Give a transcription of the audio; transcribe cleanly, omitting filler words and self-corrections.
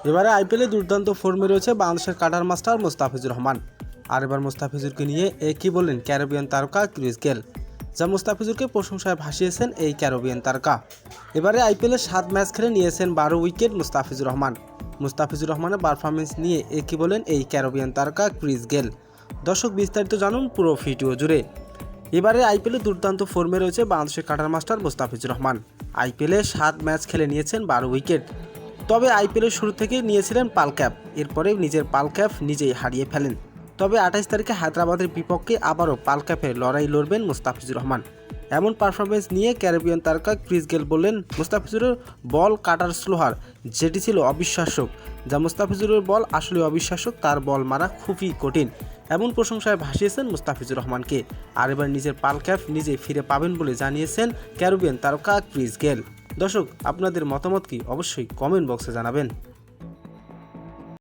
এবারে আইপিএলে দুর্দান্ত ফর্মে রয়েছে বাংলাদেশের কাটার মাস্টার মুস্তাফিজুর রহমান। আর এবার মুস্তাফিজুরকে নিয়ে কি বললেন ক্যারিবিয়ান তারকা ক্রিস গেল, যা মুস্তাফিজুরকে প্রশংসায় ভাসিয়েছেন এই ক্যারিবিয়ান তারকা। এবারে আইপিএলে 7 ম্যাচ খেলে নিয়েছেন 12 উইকেট মুস্তাফিজুর রহমান। মুস্তাফিজুর রহমানের পারফরমেন্স নিয়ে কি বলেন এই ক্যারিবিয়ান তারকা ক্রিস গেল। দর্শক বিস্তারিত জানুন পুরো ভিডিও জুড়ে। এবারে আইপিএলে দুর্দান্ত ফর্মে রয়েছে বাংলাদেশের কাটার মাস্টার মুস্তাফিজুর রহমান। আইপিএলে 7 ম্যাচ খেলে নিয়েছেন 12 উইকেট। তবে আইপিএলের শুরু থেকেই নিয়েছিলেন পাল ক্যাপ, এরপরে নিজের পাল ক্যাপ নিজেই হারিয়ে ফেলেন। তবে 28 তারিখে হায়দ্রাবাদের বিপক্ষে আবারও পাল ক্যাপের লড়াই লড়বেন মুস্তাফিজুর রহমান। এমন পারফরমেন্স নিয়ে ক্যারিবিয়ান তারকা ক্রিস গেল বললেন, মুস্তাফিজুরের বল কাটার স্লোহার যেটি ছিল অবিশ্বাস্য, যা মুস্তাফিজুরের বল আসলে অবিশ্বাস্য, তার বল মারা খুবই কঠিন। এমন প্রশংসায় ভাসিয়েছেন মুস্তাফিজুর রহমানকে। আর এবার নিজের পাল ক্যাপ নিজেই ফিরে পাবেন বলে জানিয়েছেন ক্যারিবিয়ান তারকা ক্রিস গেল। দর্শক, আপনাদের মতামত কি অবশ্যই কমেন্ট বক্সে জানাবেন।